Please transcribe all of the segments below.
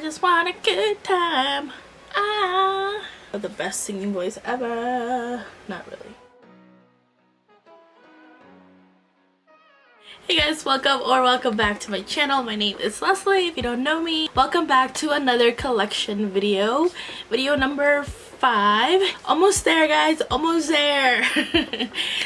just want a good time. Ah, the best singing voice ever. Not really. Hey guys, welcome back to my channel. My name is Leslie. If you don't know me, welcome back to another collection video number 5. Almost there, guys, almost there.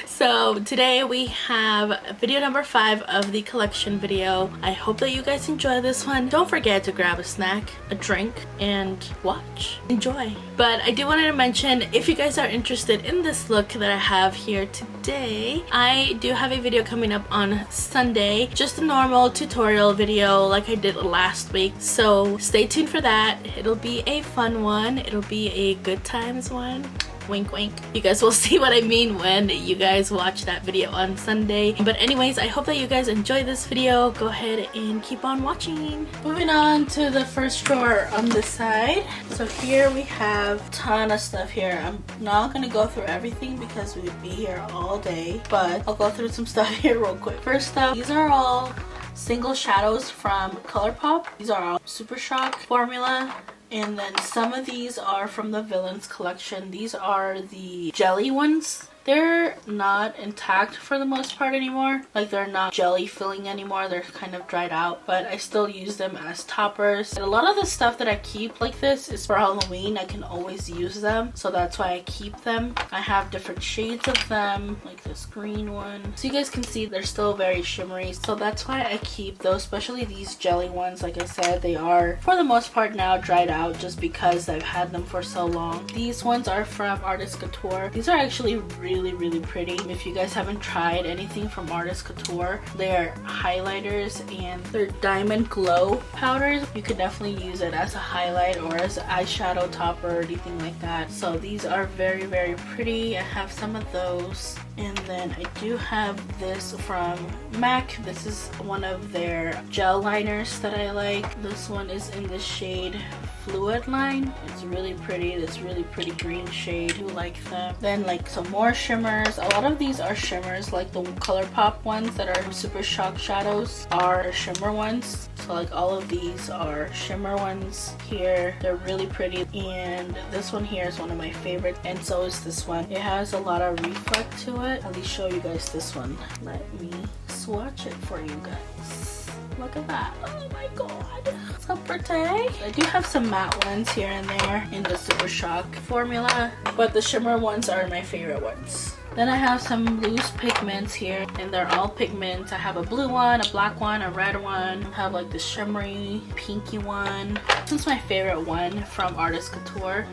So today we have video number 5 of the collection video. I hope that you guys enjoy this one. Don't forget to grab a snack, a drink, and watch. Enjoy. But I do want to mention, if you guys are interested in this look that I have here today, I do have a video coming up on Sunday, just a normal tutorial video like I did last week, so stay tuned for that. It'll be a fun one, it'll be a good times one. Wink wink. You guys will see what I mean when you guys watch that video on Sunday. But anyways, I hope that you guys enjoy this video. Go ahead and keep on watching. Moving on to the first drawer on this side. So here we have a ton of stuff here. I'm not gonna go through everything because we would be here all day, but I'll go through some stuff here real quick. First up, these are all single shadows from ColourPop. These are all Super Shock formula. And then some of these are from the Villains collection. These are the jelly ones. They're not intact for the most part anymore. Like, they're not jelly filling anymore. They're kind of dried out, but I still use them as toppers. And a lot of the stuff that I keep like this is for Halloween. I can always use them, so that's why I keep them. I have different shades of them, like this green one. So you guys can see they're still very shimmery, so that's why I keep those, especially these jelly ones. Like I said, they are for the most part now dried out just because I've had them for so long. These ones are from Artist Couture. These are actually really pretty. If you guys haven't tried anything from Artist Couture, they're highlighters and they're diamond glow powders. You could definitely use it as a highlight or as an eyeshadow topper or anything like that. So these are very pretty. I have some of those. And then I do have this from MAC. This is one of their gel liners that I like. This one is in the shade Fluid Line. It's really pretty. This really pretty green shade. I do like them. Then like some more shimmers. A lot of these are shimmers, like the ColourPop ones that are Super Shock shadows are shimmer ones. So like all of these are shimmer ones here. They're really pretty. And this one here is one of my favorites, and so is this one. It has a lot of reflect to it. I'll least show you guys this one. Let me swatch it for you guys. Look at that. Oh my god. So pretty. I do have some matte ones here and there in the Super Shock formula, but the shimmer ones are my favorite ones. Then I have some loose pigments here, and they're all pigments. I have a blue one, a black one, a red one. I have like the shimmery pinky one. This is my favorite one from Artist Couture.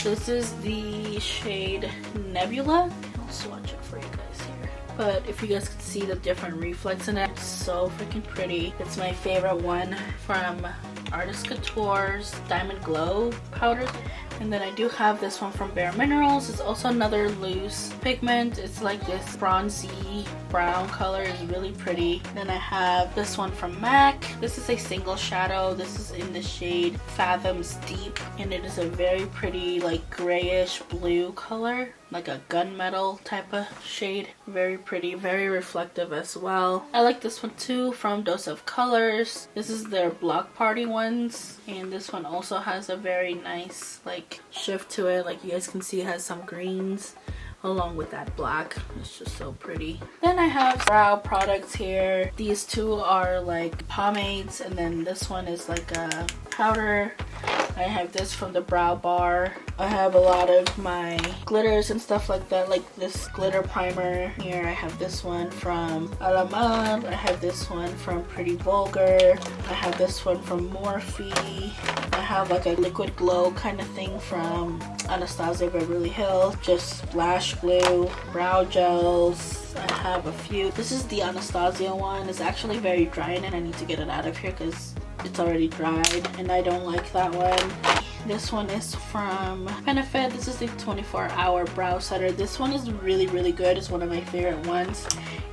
This is the shade Nebula. I'll swatch it for you guys here. But if you guys can see the different reflex in it, it's so freaking pretty. It's my favorite one from Artist Couture's Diamond Glow powder. And then I do have this one from Bare Minerals. It's also another loose pigment. It's like this bronzy brown color. It's really pretty. Then I have this one from MAC. This is a single shadow. This is in the shade Fathoms Deep, and it is a very pretty like grayish blue color, like a gunmetal type of shade. Very pretty, very reflective as well. I like this one too from Dose of Colors. This is their Block Party ones, and this one also has a very nice like shift to it. Like you guys can see, it has some greens along with that black. It's just so pretty. Then I have brow products here. These two are like pomades, and then this one is like a powder. I have this from the Brow Bar. I have a lot of my glitters and stuff like that, like this glitter primer here. I have this one from Alamar. I have this one from Pretty Vulgar. I have this one from Morphe. I have like a liquid glow kind of thing from Anastasia Beverly Hills. Just splash glue, brow gels. I have a few. This is the Anastasia one. It's actually very dry and I need to get it out of here because it's already dried and I don't like that one. This one is from Benefit. This is the 24-hour brow setter. This one is really good. It's one of my favorite ones.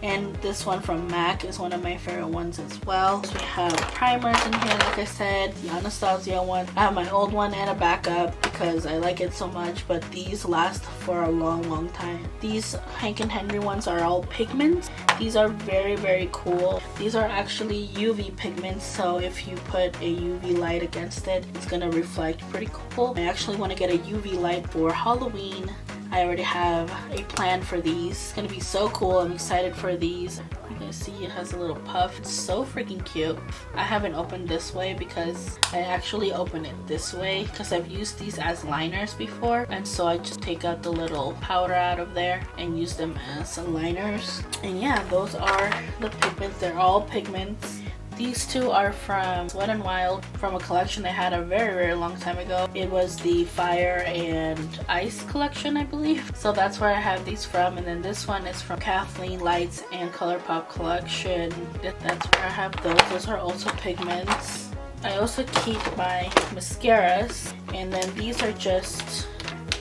And this one from MAC is one of my favorite ones as well. So we have primers in here, like I said, the Anastasia one. I have my old one and a backup because I like it so much, but these last for a long time. These Hank and Henry ones are all pigments. These are very cool. These are actually UV pigments, so if you put a UV light against it, it's gonna reflect pretty cool. I actually want to get a UV light for Halloween. I already have a plan for these. It's gonna be so cool. I'm excited for these. You can see it has a little puff. It's so freaking cute. I haven't opened this way because I actually open it this way because I've used these as liners before, and so I just take out the little powder out of there and use them as liners. And yeah, those are the pigments. They're all pigments. These two are from Wet n Wild, from a collection I had a very long time ago. It was the Fire and Ice collection, I believe. So that's where I have these from. And then this one is from Kathleen Lights and ColourPop collection. That's where I have those. Those are also pigments. I also keep my mascaras, and then these are just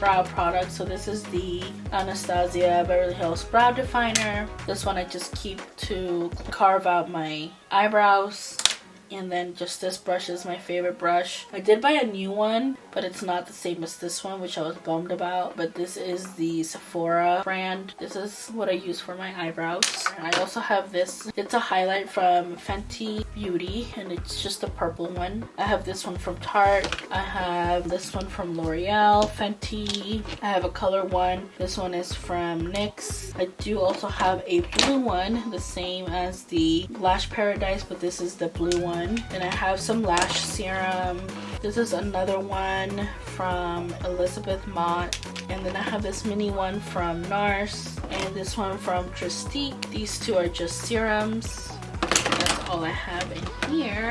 brow products. So this is the Anastasia Beverly Hills Brow Definer. This one I just keep to carve out my eyebrows. And then just this brush is my favorite brush. I did buy a new one, but it's not the same as this one, which I was bummed about. But this is the Sephora brand. This is what I use for my eyebrows. I also have this. It's a highlight from Fenty Beauty, and it's just a purple one. I have this one from Tarte. I have this one from L'Oreal, Fenty. I have a color one. This one is from NYX. I do also have a blue one, the same as the Lash Paradise, but this is the blue one. And I have some lash serum. This is another one from Elizabeth Mott. And then I have this mini one from NARS and this one from Tristique. These two are just serums. That's all I have in here.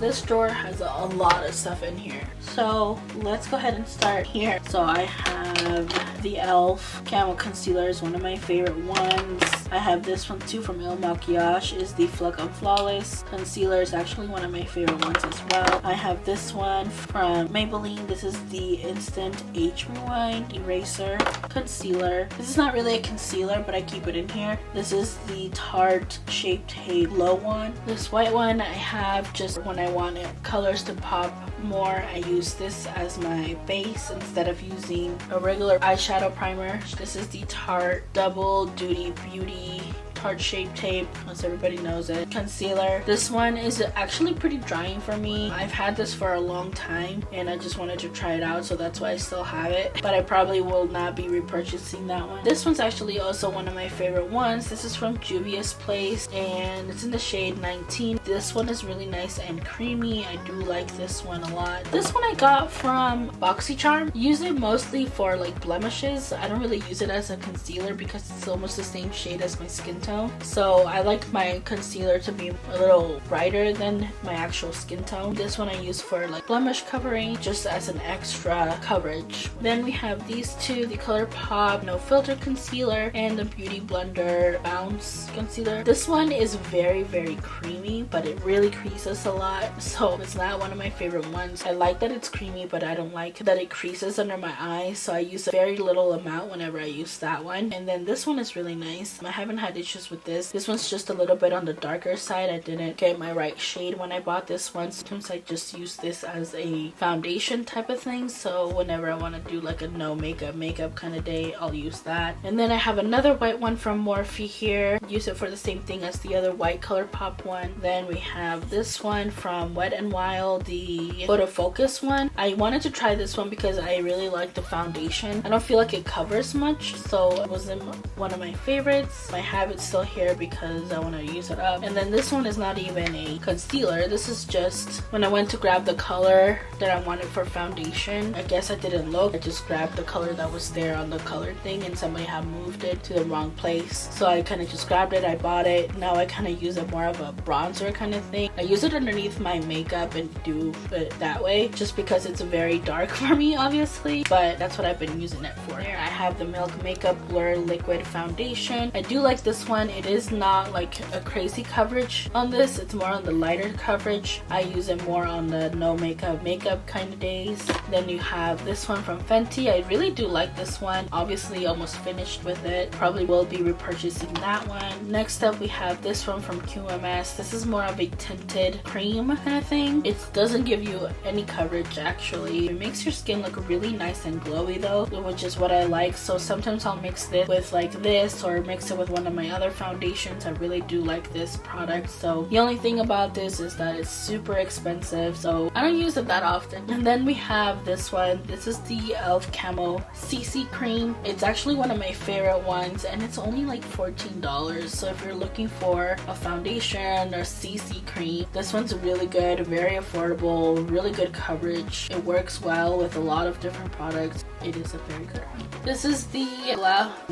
This drawer has a lot of stuff in here. So let's go ahead and start here. So I have the e.l.f. Camo Concealer, is one of my favorite ones. I have this one too from Il Makiage, is the Fluck on Flawless Concealer, is actually one of my favorite ones as well. I have this one from Maybelline. This is the Instant Age Rewind Eraser Concealer. This is not really a concealer, but I keep it in here. This is the Tarte Shape Tape Glow one. This white one I have just when I want colors to pop more. I use this as my base instead of using a regular eyeshadow primer. This is the Tarte Double Duty Beauty Tarte Shape Tape, as everybody knows it, concealer. This one is actually pretty drying for me. I've had this for a long time and I just wanted to try it out, so that's why I still have it, but I probably will not be repurchasing that one. This one's actually also one of my favorite ones. This is from Juvia's Place and it's in the shade 19. This one is really nice and creamy. I do like this one a lot. This one I got from BoxyCharm. Use it mostly for like blemishes. I don't really use it as a concealer because it's almost the same shade as my skin tone. So I like my concealer to be a little brighter than my actual skin tone. This one I use for like blemish covering, just as an extra coverage. Then we have these two, the ColourPop No Filter Concealer and the Beauty Blender Bounce Concealer. This one is very creamy, but it really creases a lot, so it's not one of my favorite ones. I like that it's creamy, but I don't like that it creases under my eyes, so I use a very little amount whenever I use that one. And then this one is really nice. I haven't had issues with this. This one's just a little bit on the darker side. I didn't get my right shade when I bought this one. Sometimes I just use this as a foundation type of thing, so whenever I want to do like a no makeup kind of day, I'll use that. And then I have another white one from Morphe here. Use it for the same thing as the other white ColourPop one. Then we have this one from Wet n Wild, the Photo Focus one. I wanted to try this one because I really like the foundation. I don't feel like it covers much, so it wasn't one of my favorites. I have it still here because I want to use it up. And then this one is not even a concealer. This is just when I went to grab the color that I wanted for foundation. I guess I didn't look. I just grabbed the color that was there on the color thing and somebody had moved it to the wrong place. So I kind of just grabbed it. I bought it. Now I kind of use it more of a bronzer kind of thing. I use it underneath my makeup and do it that way just because it's very dark for me, obviously, but that's what I've been using it for. Here I have the Milk Makeup Blur Liquid Foundation. I do like this one. one. It is not like a crazy coverage on this. It's more on the lighter coverage. I use it more on the no makeup kind of days. Then you have this one from Fenty. I really do like this one. Obviously almost finished with it. Probably will be repurchasing that one. Next up we have this one from QMS. This is more of a tinted cream kind of thing. It doesn't give you any coverage actually. It makes your skin look really nice and glowy though, which is what I like. So sometimes I'll mix this with like this or mix it with one of my other foundations. I really do like this product. So the only thing about this is that it's super expensive, so I don't use it that often. And then we have this one. This is the e.l.f. Camo Cc Cream. It's actually one of my favorite ones and it's only like $14. So if you're looking for a foundation or CC cream, this one's really good, very affordable, really good coverage. It works well with a lot of different products. It is a very good one. This is the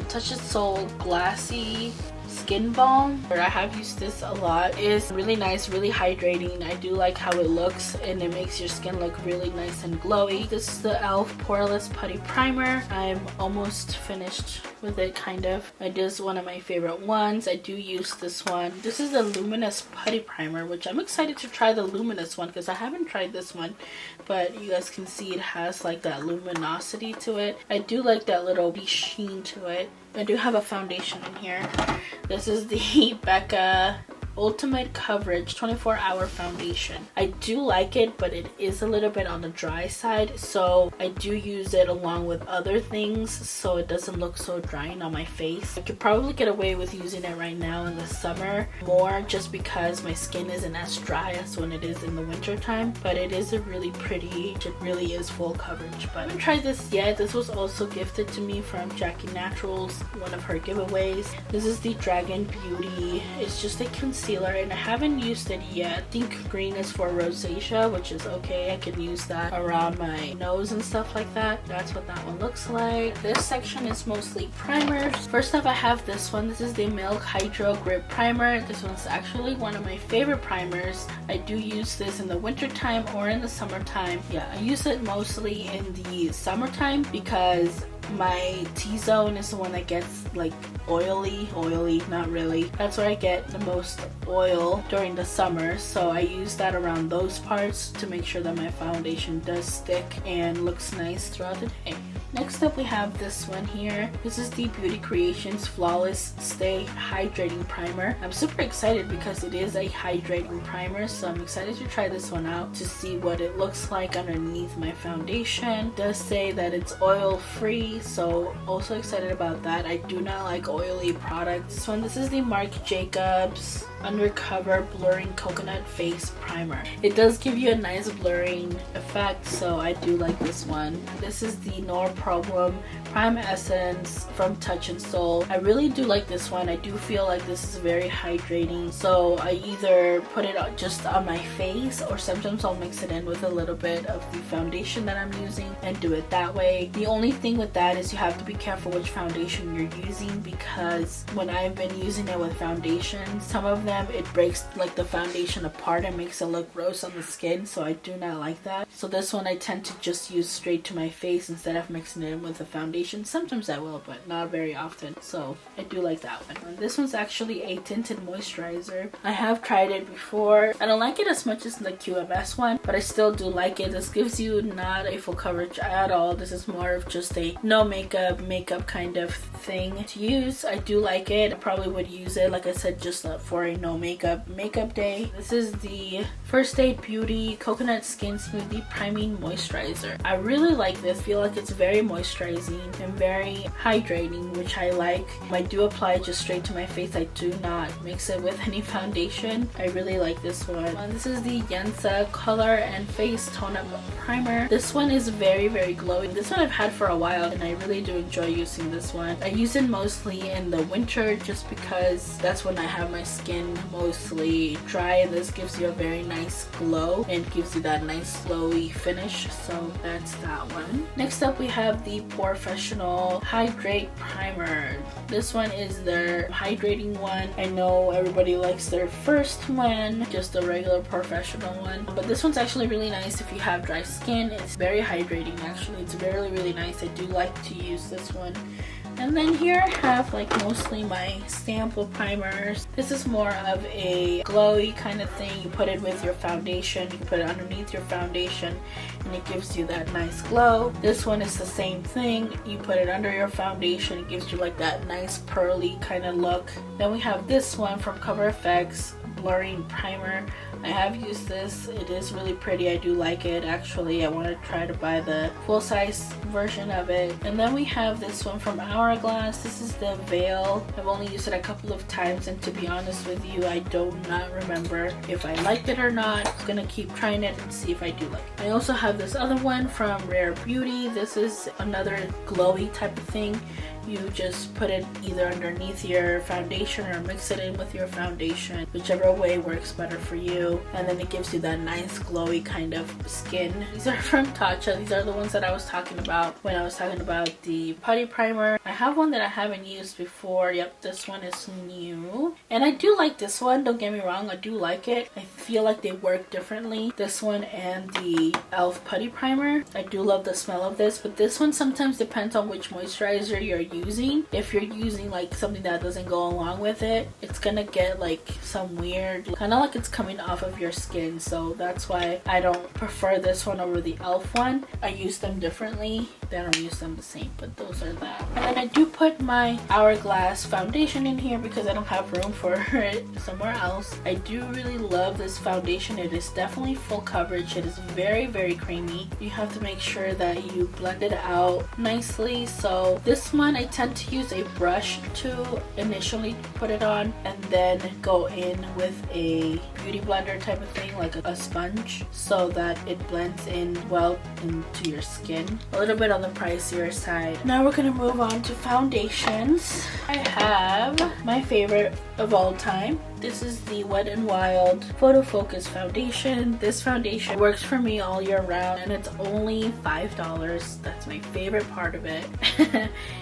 Touch It Soul Glassy Skin Balm. I have used this a lot. It's really nice, really hydrating. I do like how it looks and it makes your skin look really nice and glowy. This is the e.l.f. Poreless Putty Primer. I'm almost finished with it kind of. It is one of my favorite ones. I do use this one. This is the Luminous Putty Primer, which I'm excited to try the Luminous one because I haven't tried this one, but you guys can see it has like that luminosity to it. I do like that little sheen to it. I do have a foundation in here. This is the Becca Ultimate Coverage 24-Hour Foundation. I do like it, but it is a little bit on the dry side, so I do use it along with other things so it doesn't look so drying on my face. I could probably get away with using it right now in the summer more just because my skin isn't as dry as when it is in the winter time, but it is a really pretty, it really is full coverage. But I haven't tried this yet. This was also gifted to me from Jackie Naturals, one of her giveaways. This is the Dragon Beauty. It's just a concealer and I haven't used it yet. I think green is for rosacea, which is okay. I can use that around my nose and stuff like that. That's what that one looks like. This section is mostly primers. First up I have this one. This is the Milk Hydro Grip Primer. This one's actually one of my favorite primers. I do use this in the winter time or in the summertime. Yeah, I use it mostly in the summertime because my T-zone is the one that gets like oily, not really. That's where I get the most oil during the summer, so I use that around those parts to make sure that my foundation does stick and looks nice throughout the day. Next up we have this one here. This is the Beauty Creations Flawless Stay Hydrating Primer. I'm super excited because it is a hydrating primer, so I'm excited to try this one out to see what it looks like underneath my foundation. It does say that it's oil free, so also excited about that. I do not like oily products. This is the Marc Jacobs Undercover Blurring Coconut Face Primer. It does give you a nice blurring effect, so I do like this one. This is the No Problem Prime Essence from Touch and Soul. I really do like this one. I do feel like this is very hydrating, so I either put it just on my face or sometimes I'll mix it in with a little bit of the foundation that I'm using and do it that way. The only thing with that is you have to be careful which foundation you're using, because when I've been using it with foundation, some of them it breaks like the foundation apart and makes it look gross on the skin, so I do not like that. So this one I tend to just use straight to my face instead of mixing it in with a foundation. Sometimes I will, but not very often, so I do like that one. And this one's actually a tinted moisturizer. I have tried it before. I don't like it as much as the QMS one, but I still do like it. This gives you not a full coverage at all. This is more of just a no makeup kind of thing to use. I do like it. I probably would use it, like I said, just for a no makeup day. This is the First Aid Beauty Coconut Skin Smoothie Priming Moisturizer. I really like this. I feel like it's very moisturizing and very hydrating, which I like. I do apply it just straight to my face. I do not mix it with any foundation. I really like this one. This is the Yensa Color and Face Tone Up Primer. This one is very glowing. This one I've had for a while and I really do enjoy using this one. I use it mostly in the winter just because that's when I have my skin mostly dry, and this gives you a very nice glow and gives you that nice glowy finish, so that's that one. Next up we have the Porefessional Hydrate Primer. This one is their hydrating one. I know everybody likes their first one, just the regular Porefessional one, but this one's actually really nice if you have dry skin. It's very hydrating actually. It's really nice. I do like to use this one And then here I have like mostly my sample primers. This is more of a glowy kind of thing. You put it with your foundation, you put it underneath your foundation, and it gives you that nice glow. This one is the same thing. You put it under your foundation, it gives you like that nice pearly kind of look. Then we have this one from Cover FX, blurring primer. I have used this. It is really pretty. I do like it actually. I want to try to buy the full-size version of it. And then we have this one from Hourglass. This is the Veil. I've only used it a couple of times, and to be honest with you, I do not remember if I liked it or not. I'm gonna keep trying it and see if I do like it. I also have this other one from Rare Beauty. This is another glowy type of thing. You just put it either underneath your foundation or mix it in with your foundation, whichever way works better for you, and then it gives you that nice glowy kind of skin. These are from Tatcha. These are the ones that I was talking about when I was talking about the Putty Primer. I have one that I haven't used before. Yep, this one is new, and I do like this one. Don't get me wrong, I do like it. I feel like they work differently, this one and the e.l.f. Putty Primer. I do love the smell of this, but this one sometimes depends on which moisturizer you're using. If you're using like something that doesn't go along with it, it's gonna get like some weird, kind of like it's coming off of your skin. So that's why I don't prefer this one over the e.l.f. one. I use them differently. I don't use them the same, but those are that. And then I do put my Hourglass foundation in here because I don't have room for it somewhere else. I do really love this foundation. It is definitely full coverage. It is very, very creamy. You have to make sure that you blend it out nicely. So this one I tend to use a brush to initially put it on, and then go in with a beauty blender type of thing, like a sponge, so that it blends in well into your skin. A little bit on the pricier side. Now we're gonna move on to foundations. I have my favorite of all time. This is the Wet n Wild Photo Focus Foundation. This foundation works for me all year round, and it's only $5. That's my favorite part of it.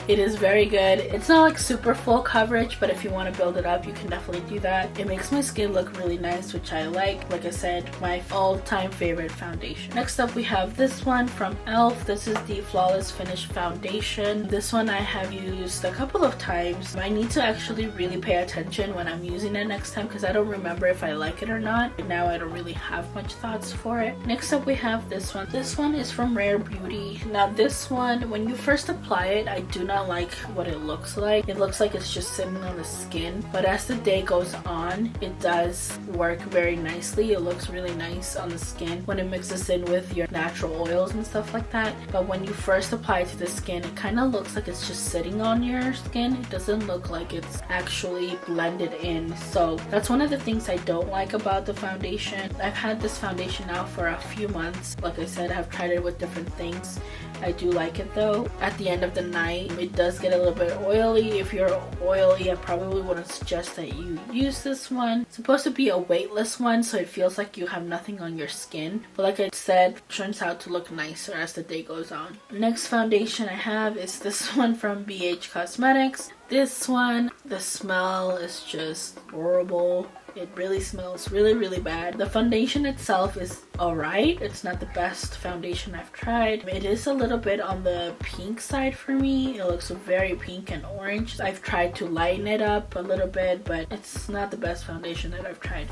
It is very good. It's not like super full coverage, but if you want to build it up, you can definitely do that. It makes my skin look really nice, which I like. Like I said, my all-time favorite foundation. Next up, we have this one from e.l.f. This is the Flawless Finish Foundation. This one I have used a couple of times. I need to actually really pay attention when I'm using it next time, because I don't remember if I like it or not. And now I don't really have much thoughts for it. Next up, we have this one. This one is from Rare Beauty. Now this one, when you first apply it, I do not like what it looks like. It looks like it's just sitting on the skin, but as the day goes on, it does work very nicely. It looks really nice on the skin when it mixes in with your natural oils and stuff like that. But when you first apply it to the skin, it kind of looks like it's just sitting on your skin. It doesn't look like it's actually blended in. So that's one of the things I don't like about the foundation. I've had this foundation now for a few months. Like I said, I've tried it with different things. I do like it though. At the end of the night, it does get a little bit oily. If you're oily, I probably wouldn't suggest that you use this one. It's supposed to be a weightless one, so it feels like you have nothing on your skin. But like I said, it turns out to look nicer as the day goes on. Next foundation I have is this one from BH Cosmetics. This one, the smell is just horrible. It really smells really, really bad. The foundation itself is alright. It's not the best foundation I've tried. It is a little bit on the pink side for me. It looks very pink and orange. I've tried to lighten it up a little bit, but it's not the best foundation that I've tried.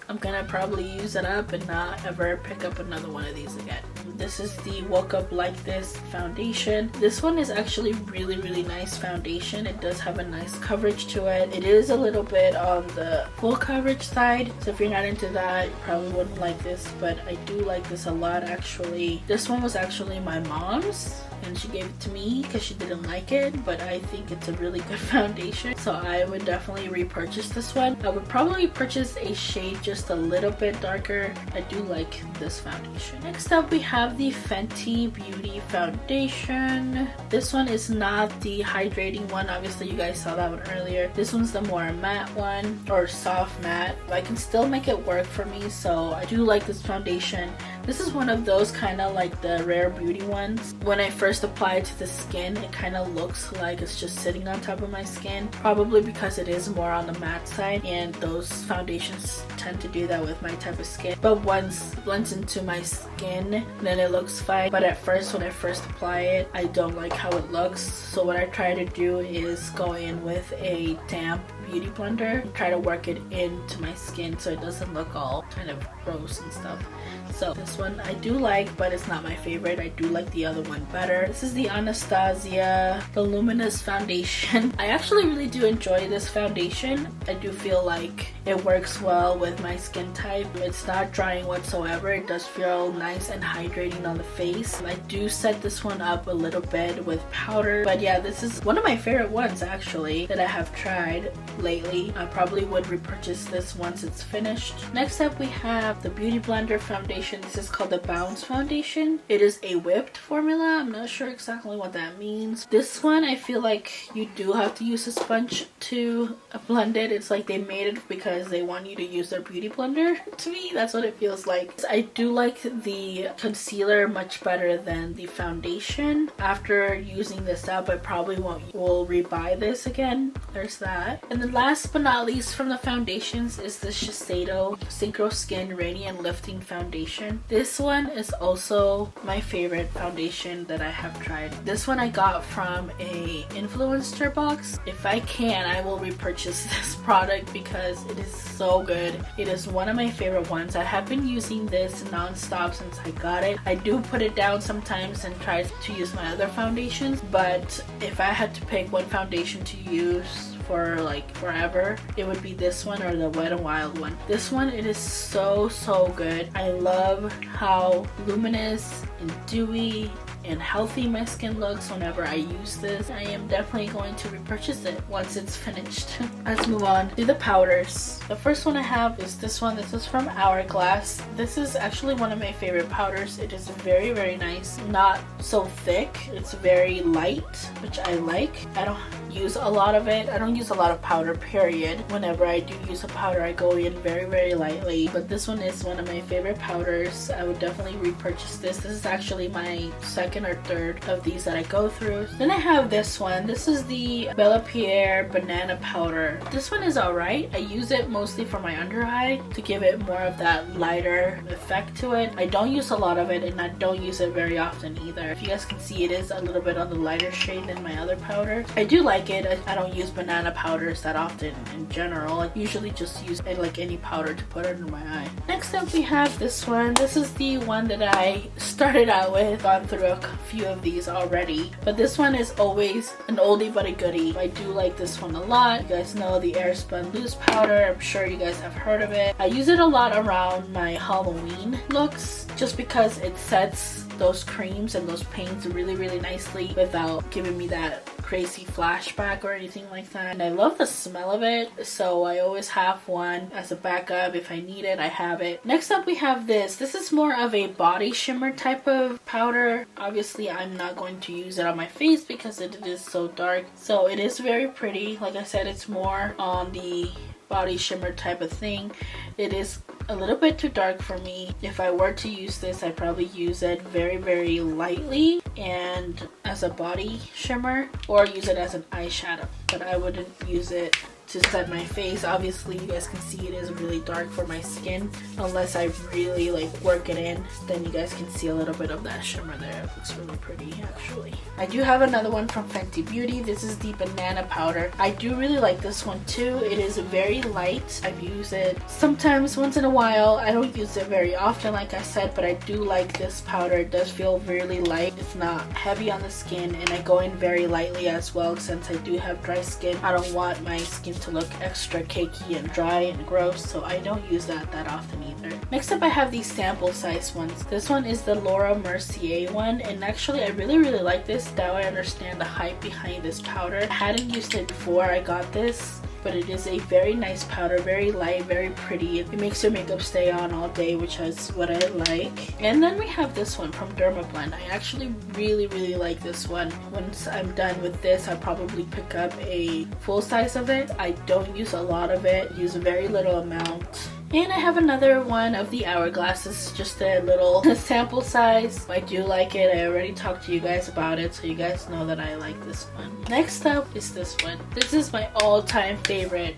I'm gonna probably use it up and not ever pick up another one of these again. This is the Woke Up Like This foundation. This one is actually really, really nice foundation. It does have a nice coverage to it. It is a little bit on the full coverage side, so if you're not into that, you probably wouldn't like this, but I do like this a lot actually. This one was actually my mom's, and she gave it to me because she didn't like it, but I think it's a really good foundation, so I would definitely repurchase this one. I would probably purchase a shade just a little bit darker. I do like this foundation. Next up, we have the Fenty Beauty Foundation. This one is not the hydrating one. Obviously, you guys saw that one earlier. This one's the more matte one, or soft matte. I can still make it work for me, so I do like this foundation. This is one of those kind of like the Rare Beauty ones. When I first apply it to the skin, it kind of looks like it's just sitting on top of my skin, probably because it is more on the matte side, and those foundations tend to do that with my type of skin. But once it blends into my skin, then it looks fine. But at first, when I first apply it, I don't like how it looks. So what I try to do is go in with a damp beauty blender and try to work it into my skin so it doesn't look all kind of gross and stuff. So this one I do like, but it's not my favorite. I do like the other one better. This is the Anastasia Voluminous foundation. I actually really do enjoy this foundation. I do feel like it works well with my skin type. It's not drying whatsoever. It does feel nice and hydrating on the face. I do set this one up a little bit with powder, but yeah, this is one of my favorite ones actually that I have tried lately. I probably would repurchase this once it's finished. Next up we have the Beauty Blender foundation. This is called the Bounce foundation. It is a whipped formula. I'm not sure exactly what that means. This one I feel like you do have to use a sponge to blend it. It's like they made it because they want you to use their beauty blender. To me, that's what it feels like. I do like the concealer much better than the foundation. After using this up, I probably will rebuy this again. There's that. And then last but not least from the foundations is the Shiseido Synchro Skin Radiant Lifting Foundation. This one is also my favorite foundation that I have tried. This one I got from a influencer box. If I can, I will repurchase this product because it is so good. It is one of my favorite ones. I have been using this non-stop since I got it. I do put it down sometimes and try to use my other foundations, but if I had to pick one foundation to use for like forever, it would be this one or the Wet n Wild one. This one, it is so good. I love how luminous and dewy and healthy my skin looks whenever I use this. I am definitely going to repurchase it once it's finished. Let's move on to the powders. The first one I have is this one. This is from Hourglass. This is actually one of my favorite powders. It is very nice. Not so thick. It's very light, which I like. I don't use a lot of it. I don't use a lot of powder, period. Whenever I do use a powder, I go in very lightly. But this one is one of my favorite powders. I would definitely repurchase this. This is actually my second or third of these that I go through. Then I have this one. This is the Bellapierre banana powder. This one is alright. I use it mostly for my under eye to give it more of that lighter effect to it. I don't use a lot of it and I don't use it very often either. If you guys can see, it is a little bit on the lighter shade than my other powder. I do like it. I don't use banana powders that often in general. I usually just use like any powder to put under my eye. Next up we have this one. This is the one that I started out with. Gone through a few of these already, but this one is always an oldie but a goodie. I do like this one a lot. You guys know the Airspun Loose powder. I'm sure you guys have heard of it. I use it a lot around my Halloween looks just because it sets those creams and those paints really nicely without giving me that crazy flashback or anything like that. And I love the smell of it, so I always have one as a backup. If I need it, I have it. Next up we have this. This is more of a body shimmer type of powder. Obviously I'm not going to use it on my face because it is so dark. So it is very pretty. Like I said, it's more on the body shimmer type of thing. It is a little bit too dark for me. If I were to use this, I'd probably use it very lightly and as a body shimmer, or use it as an eyeshadow, but I wouldn't use it to set my face. Obviously you guys can see it is really dark for my skin. Unless I really like work it in, then you guys can see a little bit of that shimmer there. It looks really pretty actually. I do have another one from Fenty Beauty. This is the banana powder. I do really like this one too. It is very light. I've used it sometimes once in a while. I don't use it very often like I said, but I do like this powder. It does feel really light. It's not heavy on the skin, and I go in very lightly as well since I do have dry skin. I don't want my skin to look extra cakey and dry and gross, so I don't use that often either. Next up I have these sample size ones. This one is the Laura Mercier one, and actually I really like this. Now I understand the hype behind this powder. I hadn't used it before I got this, but it is a very nice powder, very light, very pretty. It makes your makeup stay on all day, which is what I like. And then we have this one from Dermablend. I actually really like this one. Once I'm done with this, I'll probably pick up a full size of it. I don't use a lot of it, use a very little amount. And I have another one of the Hourglasses, just a little sample size. I do like it. I already talked to you guys about it, so you guys know that I like this one. Next up is this one. This is my all-time favorite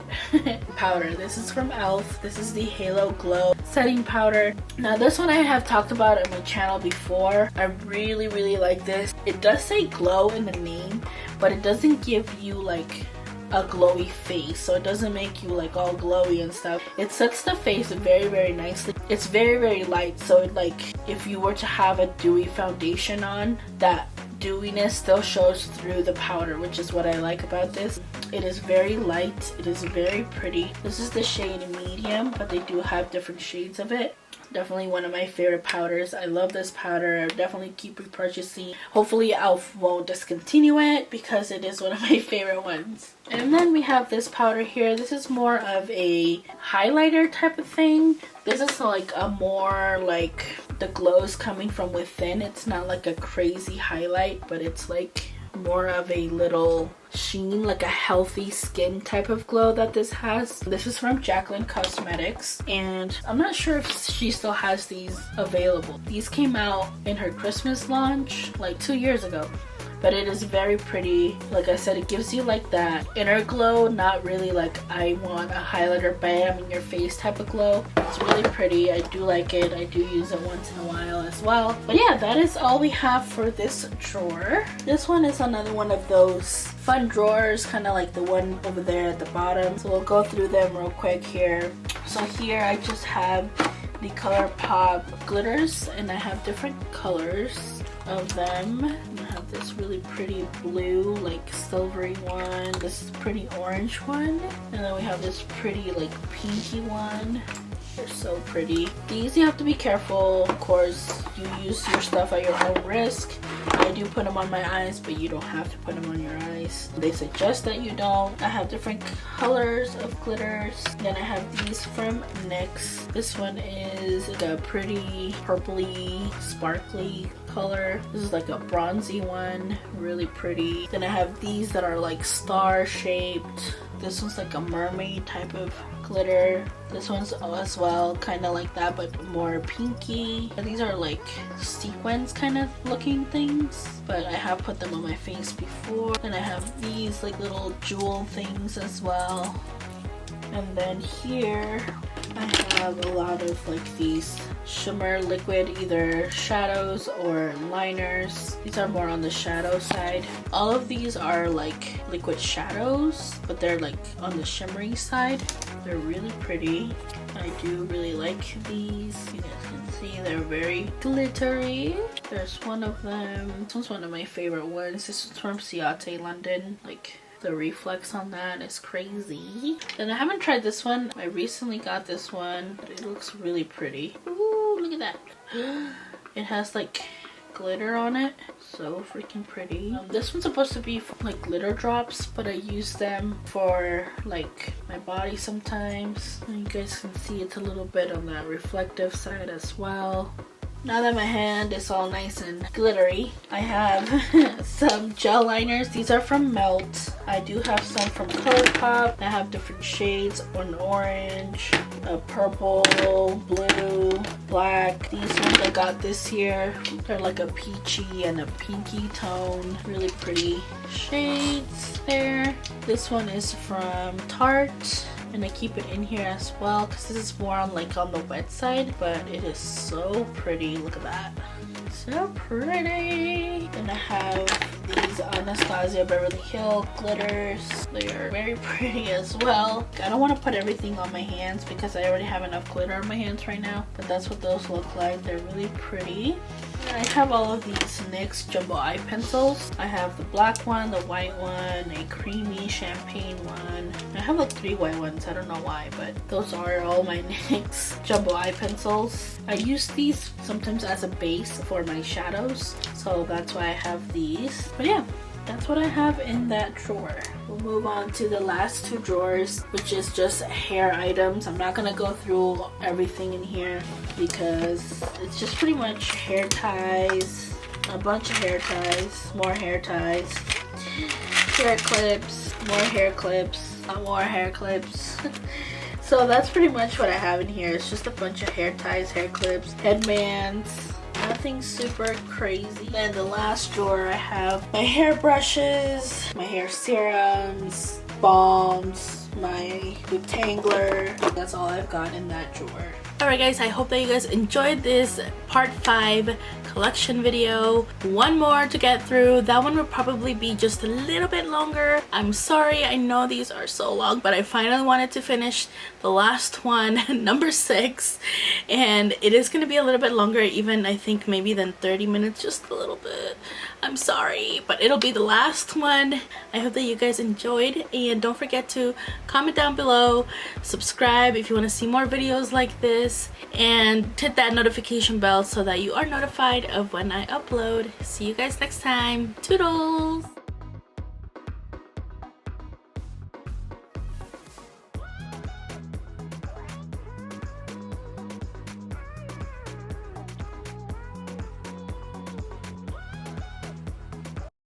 powder. This is from e.l.f. This is the Halo Glow setting powder. Now this one I have talked about on my channel before. I really like this. It does say glow in the name, but it doesn't give you like a glowy face, so it doesn't make you like all glowy and stuff. It sets the face very nicely. It's very light, so it, like if you were to have a dewy foundation on, that dewiness still shows through the powder, which is what I like about this. It is very light. It is very pretty. This is the shade medium, but they do have different shades of it. Definitely one of my favorite powders. I love this powder. I definitely keep repurchasing. Hopefully e.l.f. won't discontinue it because it is one of my favorite ones. And then we have this powder here. This is more of a highlighter type of thing. This is like a more like the glow's coming from within. It's not like a crazy highlight, but it's like more of a little sheen, like a healthy skin type of glow that this has. This is from Jaclyn Cosmetics, and I'm not sure if she still has these available. These came out in her Christmas launch like 2 years ago. But it is very pretty. Like I said, it gives you like that inner glow, not really like I want a highlighter bam in your face type of glow. It's really pretty. I do like it. I do use it once in a while as well. But yeah, that is all we have for this drawer. This one is another one of those fun drawers, kind of like the one over there at the bottom. So we'll go through them real quick here. So here I just have the ColourPop glitters, and I have different colors of them. I have this really pretty blue, like silvery one. This is pretty orange one, and then we have this pretty like pinky one. They're so pretty. These you have to be careful. Of course, you use your stuff at your own risk. I do put them on my eyes, but you don't have to put them on your eyes. They suggest that you don't. I have different colors of glitters. Then I have these from NYX. This one is like a pretty purpley, sparkly color. This is like a bronzy one, really pretty. Then I have these that are like star shaped. This one's like a mermaid type of glitter. This one's as well kind of like that, but more pinky. And these are like sequins kind of looking things, but I have put them on my face before. And I have these like little jewel things as well. And then here I have a lot of like these shimmer liquid, either shadows or liners. These are more on the shadow side. All of these are like liquid shadows, but they're like on the shimmery side. They're really pretty. I do really like these. You guys can see they're very glittery. There's one of them. This one's one of my favorite ones. This is from Ciate London. Like the reflex on that is crazy. And I haven't tried this one. I recently got this one, but it looks really pretty. Ooh, look at that. It has like glitter on it. So freaking pretty. This one's supposed to be for, like glitter drops, but I use them for like my body sometimes. And you guys can see it's a little bit on that reflective side as well. Now that my hand is all nice and glittery, I have some gel liners. These are from Melt. I do have some from ColourPop. I have different shades, an orange, a purple, blue, black. These ones I got this year. They're like a peachy and a pinky tone. Really pretty shades there. This one is from Tarte. And I keep it in here as well because this is more on like on the wet side, but it is so pretty. Look at that, so pretty. And I have these Anastasia Beverly Hills glitters. They are very pretty as well. I don't want to put everything on my hands because I already have enough glitter on my hands right now, but that's what those look like. They're really pretty. And I have all of these NYX Jumbo Eye Pencils. I have the black one, the white one, a creamy champagne one. I have like 3 white ones, I don't know why, but those are all my NYX Jumbo Eye Pencils. I use these sometimes as a base for my shadows, so that's why I have these. But yeah, that's what I have in that drawer. We'll move on to the last 2 drawers, which is just hair items. I'm not gonna go through everything in here because it's just pretty much hair ties, a bunch of hair ties, more hair ties, hair clips, more hair clips, more hair clips. So that's pretty much what I have in here. It's just a bunch of hair ties, hair clips, headbands. Nothing super crazy. Then the last drawer I have my hair brushes, my hair serums, balms, my detangler. That's all I've got in that drawer. Alright guys, I hope that you guys enjoyed this part 5 collection video. One more to get through. That one will probably be just a little bit longer. I'm sorry, I know these are so long, but I finally wanted to finish the last one, number 6, and it is going to be a little bit longer, even I think maybe than 30 minutes, just a little bit. I'm sorry, but it'll be the last one. I hope that you guys enjoyed, and don't forget to comment down below, subscribe if you want to see more videos like this, and hit that notification bell so that you are notified of when I upload. See you guys next time. Toodles!